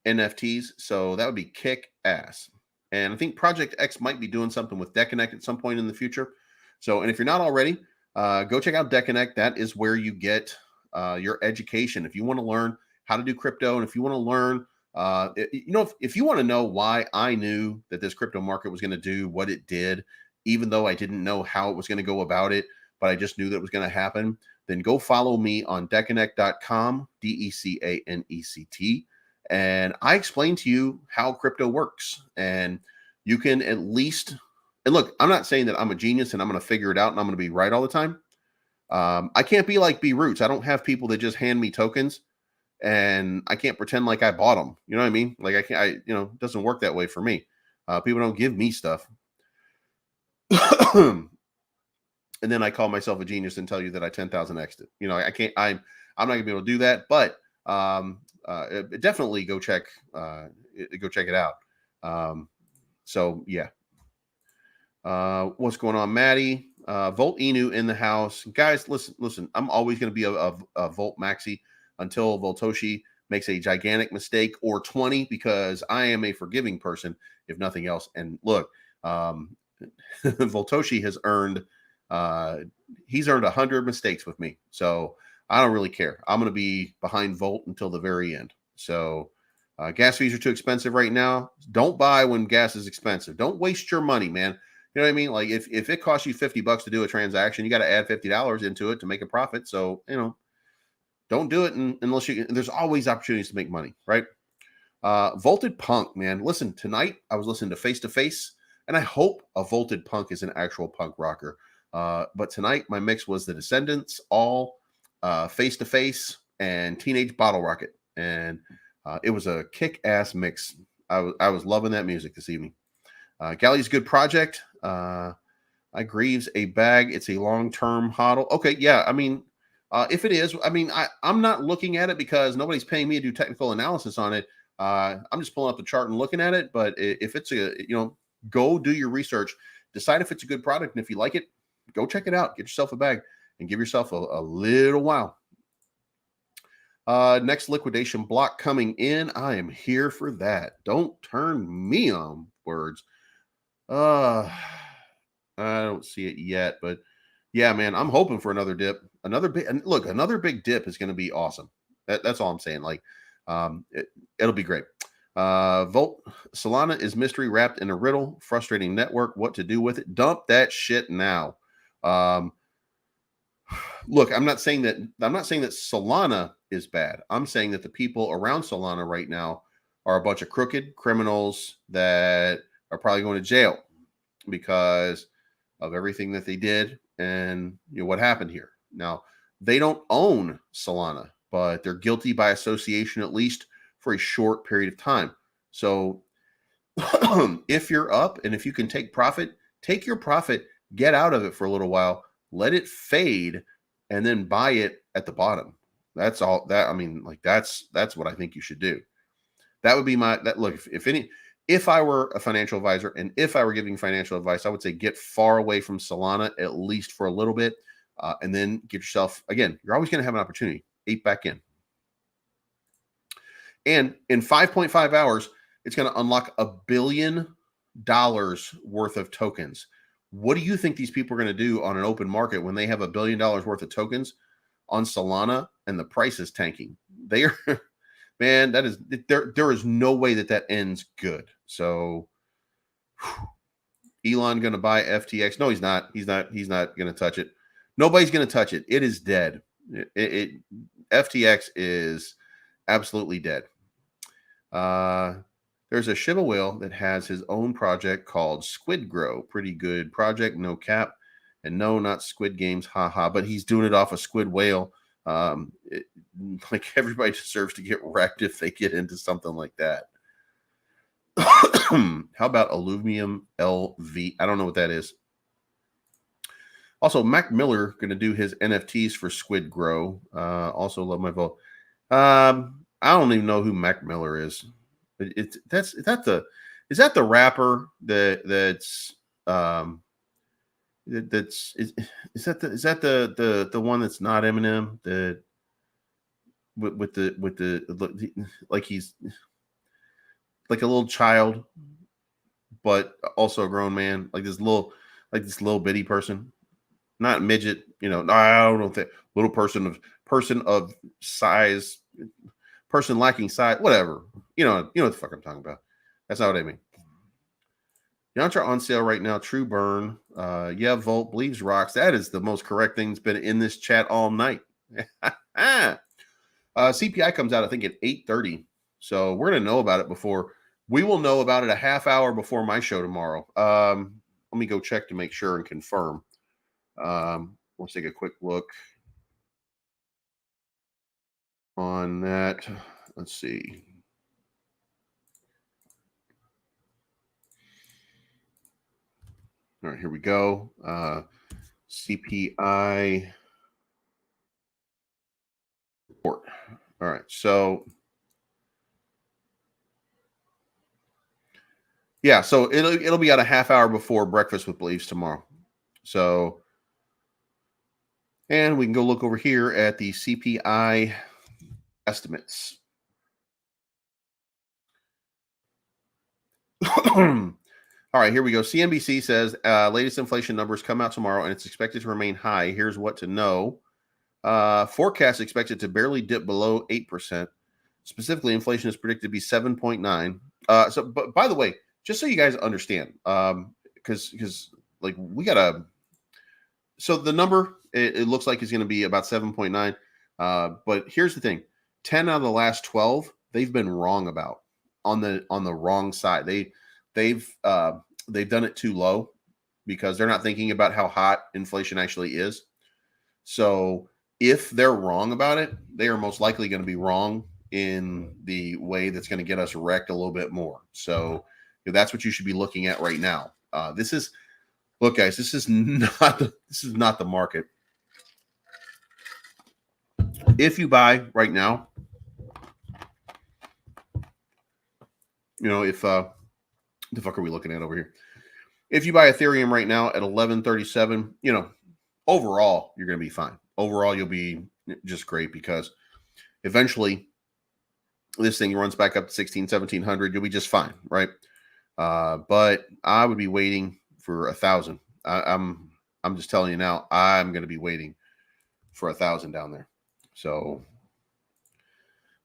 NFTs. So that would be kick ass. And I think Project X might be doing something with DeConnect at some point in the future. So, and if you're not already, go check out DeConnect. That is where you get your education. If you want to learn how to do crypto, and if you want to learn, if you want to know why I knew that this crypto market was going to do what it did, even though I didn't know how it was going to go about it, but I just knew that it was going to happen, then go follow me on deconnect.com, DECANECT. And I explain to you how crypto works. And you can at least, and look, I'm not saying that I'm a genius and I'm going to figure it out and I'm going to be right all the time. I can't be like B Roots. I don't have people that just hand me tokens and I can't pretend like I bought them. You know what I mean? Like I can't, it doesn't work that way for me. People don't give me stuff. And then I call myself a genius and tell you that I 10,000 X'd it. I can't, I'm not gonna be able to do that, but definitely go check it out. So yeah. What's going on, Maddie? Volt Inu in the house. Guys, listen. I'm always going to be a Volt Maxi until Voltoshi makes a gigantic mistake, or 20, because I am a forgiving person, if nothing else. And look, Voltoshi has earned, he's earned 100 mistakes with me. So I don't really care. I'm going to be behind Volt until the very end. So gas fees are too expensive right now. Don't buy when gas is expensive. Don't waste your money, man. You know what I mean? Like if it costs you $50 to do a transaction, you got to add $50 into it to make a profit. So, don't do it unless there's always opportunities to make money, right? Volted Punk, man. Listen, tonight I was listening to Face to Face, and I hope a Volted Punk is an actual punk rocker. But tonight my mix was The Descendants, All, Face to Face, and Teenage Bottle Rocket. And it was a kick-ass mix. I was loving that music this evening. Galley's good project. I Grieves a bag. It's a long-term hodl. Okay, yeah. I mean, if it is, I'm not looking at it because nobody's paying me to do technical analysis on it. I'm just pulling up the chart and looking at it. But if it's go do your research, decide if it's a good product, and if you like it, go check it out. Get yourself a bag and give yourself a little while. Next liquidation block coming in. I am here for that. Don't turn me on, words. I don't see it yet, but yeah, man, I'm hoping for another dip. Another big dip is going to be awesome. That's all I'm saying. Like, it'll be great. Volt Solana is mystery wrapped in a riddle. Frustrating network. What to do with it? Dump that shit now. Look, I'm not saying that Solana is bad. I'm saying that the people around Solana right now are a bunch of crooked criminals that are probably going to jail because of everything that they did and what happened here. Now, they don't own Solana, but they're guilty by association, at least for a short period of time. So if you're up and if you can take profit, take your profit, get out of it for a little while, let it fade, and then buy it at the bottom. That's all that, that's what I think you should do. That would be look, if I were a financial advisor and if I were giving financial advice, I would say get far away from Solana, at least for a little bit, and then get yourself, again, you're always going to have an opportunity, 8 back in. And in 5.5 hours, it's going to unlock $1 billion worth of tokens. What do you think these people are going to do on an open market when they have $1 billion worth of tokens on Solana and the price is tanking? They are... Man, that is there is no way that ends good. So Elon going to buy FTX? No, he's not. He's not going to touch it. Nobody's going to touch it. It is dead. FTX is absolutely dead. There's a Shiba whale that has his own project called Squid Grow. Pretty good project, no cap. And no, not Squid Games, haha. But he's doing it off a squid whale. Like everybody deserves to get wrecked if they get into something like that. How about Aluminum LV? I don't know what that is. Also, Mac Miller going to do his NFTs for Squid Grow. Also love my vote. I don't even know who Mac Miller is. Is that the rapper is that the one that's not Eminem, that with the like he's like a little child but also a grown man, like this little bitty person, not midget, I don't know if that little person of size, person lacking size, whatever, you know what the fuck I'm talking about. That's not what I mean. Yantra on sale right now. True burn. Yeah, Volt believes rocks. That is the most correct thing that's been in this chat all night. CPI comes out, I think, at 8:30. So we're going to know about it before. We will know about it a half hour before my show tomorrow. Let me go check to make sure and confirm. Let's take a quick look on on that. Let's see. All right, here we go. CPI report. All right, so yeah, so it'll be out a half hour before breakfast with Beliefs tomorrow. So, and we can go look over here at the CPI estimates. All right, here we go. CNBC says latest inflation numbers come out tomorrow, and it's expected to remain high. Here's what to know. Forecast expected to barely dip below 8%. Specifically, inflation is predicted to be 7.9. But by the way, just so you guys understand, because like we gotta. So the number it looks like is going to be about 7.9. But here's the thing: 10 out of the last 12 they've been wrong about on the wrong side. They've done it too low because they're not thinking about how hot inflation actually is. So if they're wrong about it, they are most likely going to be wrong in the way that's going to get us wrecked a little bit more. So that's what you should be looking at right now. Look, guys, this is not the market. If you buy right now, if the fuck are we looking at over here? If you buy Ethereum right now at 1137, overall you're going to be fine. Overall, you'll be just great because eventually this thing runs back up to 1700. You'll be just fine, right? But I would be waiting for 1,000. I'm just telling you now, I'm going to be waiting for 1,000 down there. So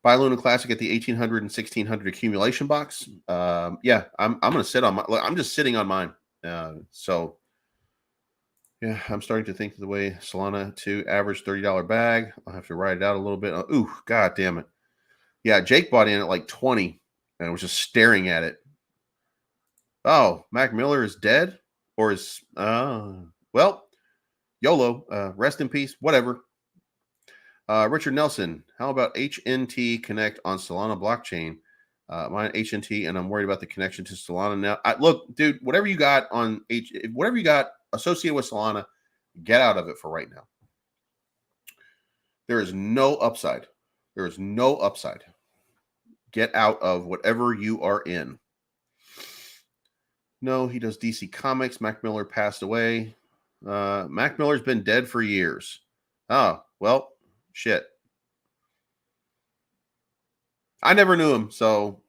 buy Luna Classic at the 1,800 and 1,600 accumulation box. Yeah, I'm going to sit on my. I'm just sitting on mine. So yeah, I'm starting to think of the way Solana 2 average $30 bag. I'll have to write it out a little bit. Ooh, god damn it. Yeah, Jake bought in at like 20 and was just staring at it. Oh, Mac Miller is dead? Or is well, YOLO, rest in peace, whatever. Richard Nelson, how about HNT Connect on Solana blockchain? Mine HNT, and I'm worried about the connection to Solana now. Look, dude, whatever you got on whatever you got associated with Solana, get out of it for right now. There is no upside. There is no upside. Get out of whatever you are in. No, he does DC Comics. Mac Miller passed away. Mac Miller's been dead for years. Oh, well, shit. I never knew him, so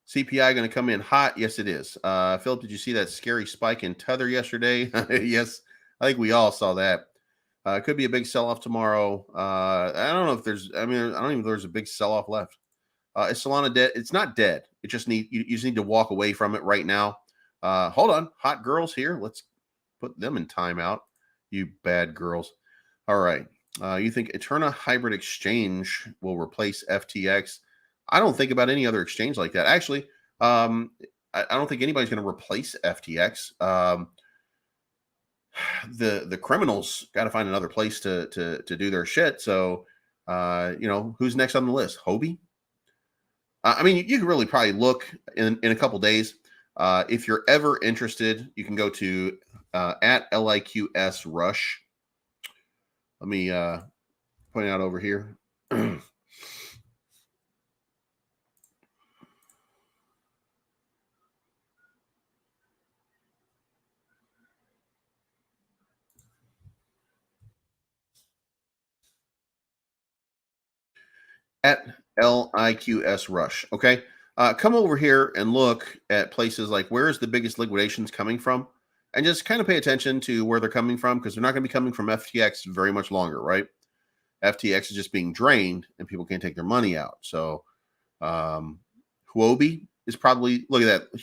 CPI going to come in hot? Yes, it is. Philip, did you see that scary spike in Tether yesterday? Yes, I think we all saw that. It could be a big sell-off tomorrow. I don't know if there's. I don't even know if there's a big sell-off left. Is Solana dead? It's not dead. It just you just need to walk away from it right now. Hold on, hot girls here. Let's put them in timeout. You bad girls. All right. You think Eterna Hybrid Exchange will replace FTX? I don't think about any other exchange like that. Actually, I don't think anybody's going to replace FTX. The criminals got to find another place to do their shit. So, who's next on the list? Hobie? You can really probably look in a couple days. If you're ever interested, you can go to at LIQS Rush. Let me point out over here. At LIQS Rush. Okay. Come over here and look at places like where's the biggest liquidations coming from, and just kind of pay attention to where they're coming from, because they're not going to be coming from FTX very much longer, right? FTX is just being drained and people can't take their money out. So Huobi is probably, look at that.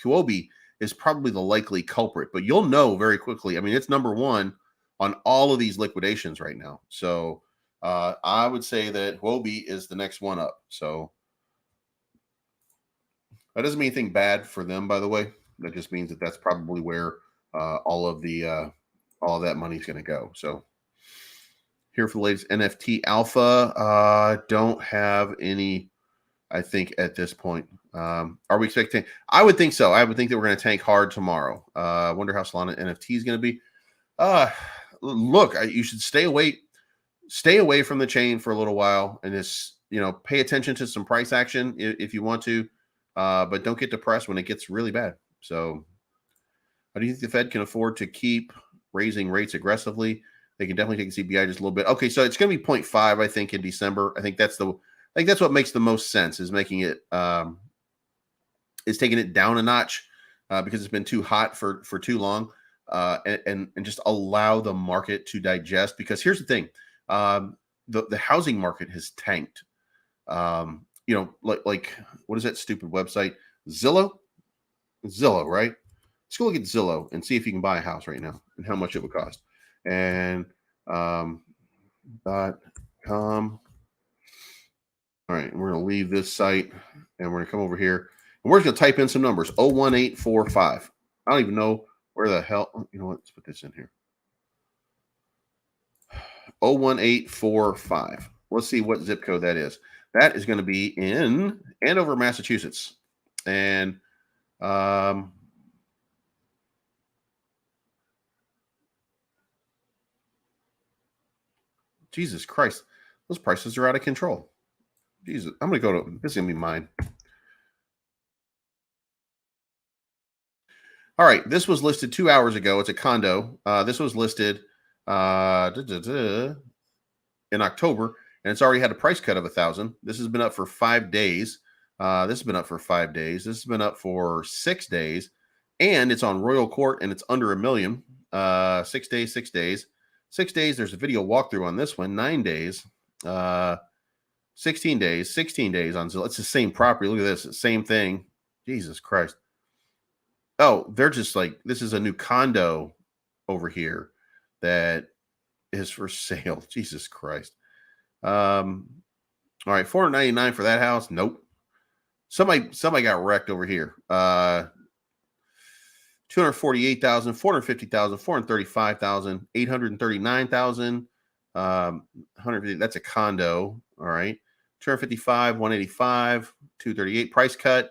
Huobi is probably the likely culprit, but you'll know very quickly. It's number one on all of these liquidations right now. So I would say that Huobi is the next one up. So that doesn't mean anything bad for them, by the way. That just means that that's probably where all of that money is going to go. So here for the latest NFT alpha. Don't have any, I think, at this point. Are we expecting? I would think so. I would think that we're going to tank hard tomorrow. I wonder how Solana NFT is going to be. Look, you should stay away from the chain for a little while and just, pay attention to some price action if you want to, but don't get depressed when it gets really bad. So how do you think the Fed can afford to keep raising rates aggressively? They can definitely take the CPI just a little bit. Okay, so it's going to be 0.5, I think, in December. I think that's what makes the most sense, is making it is taking it down a notch because it's been too hot for too long, and just allow the market to digest. Because here's the thing, the housing market has tanked. Like what is that stupid website? Zillow, right? Let's go look at Zillow and see if you can buy a house right now and how much it would cost. And .com. All right, we're going to leave this site and we're going to come over here and we're just going to type in some numbers. 01845. I don't even know where the hell. You know what? Let's put this in here. 01845. Let's see what zip code that is. That is going to be in Andover, Massachusetts. And Jesus Christ, those prices are out of control. Jesus, I'm going to go to, this is going to be mine. All right, this was listed 2 hours ago. It's a condo. This was listed in October, and it's already had a price cut of 1,000. This has been up for 5 days. This has been up for 5 days. This has been up for 6 days, and it's on Royal Court, and it's under $1 million. 6 days, 6 days. 6 days, there's a video walkthrough on this one. 9 days, 16 days, 16 days on Zillow. It's the same property. Look at this, same thing. Jesus Christ. Oh, they're just like, this is a new condo over here that is for sale. Jesus Christ. All right, $499 for that house. Nope. Somebody got wrecked over here. 248,000, 450,000, 435,000, 839,000, 150. That's a condo. All right. 255, 185, 238. Price cut.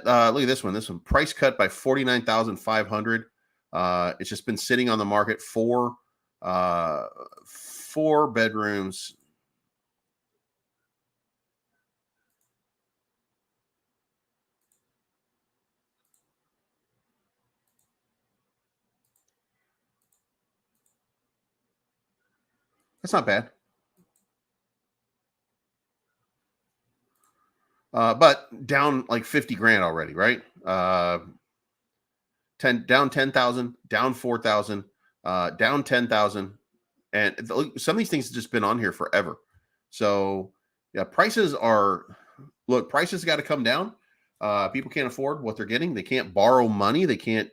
Look at this one. This one, price cut by 49,500. It's just been sitting on the market for 4 bedrooms. That's not bad. But down like 50 grand already, right? Down 10,000, down 4,000, down 10,000. And some of these things have just been on here forever. So yeah, prices got to come down. People can't afford what they're getting. They can't borrow money. They can't,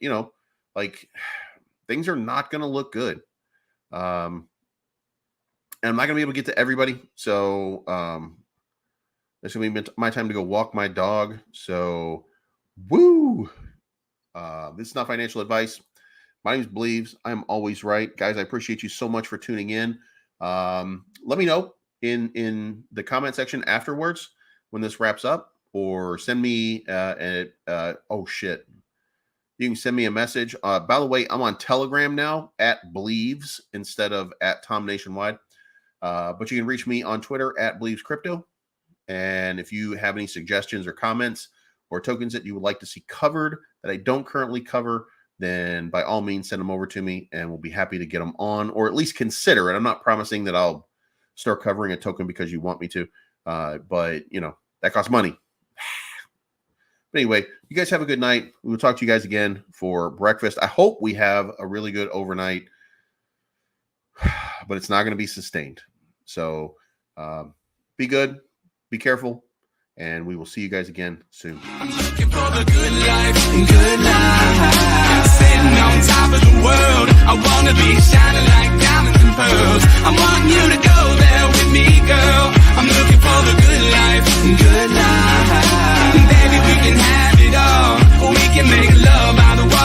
things are not going to look good. And I'm not going to be able to get to everybody. So, this is going to be my time to go walk my dog. So, woo! This is not financial advice. My name is Believes. I'm always right. Guys, I appreciate you so much for tuning in. Let me know in the comment section afterwards when this wraps up, or send me oh, shit. You can send me a message. By the way, I'm on Telegram now at Believes instead of at Tom Nationwide. But you can reach me on Twitter at Believes Crypto. And if you have any suggestions or comments or tokens that you would like to see covered that I don't currently cover, then by all means send them over to me and we'll be happy to get them on, or at least consider it. I'm not promising that I'll start covering a token because you want me to, but that costs money. But anyway, you guys have a good night. We will talk to you guys again for breakfast. I hope we have a really good overnight, but it's not going to be sustained. So be good. Be careful, and we will see you guys again soon.
I'm looking for the good life, sitting on top of the world. I want to be shining like diamonds.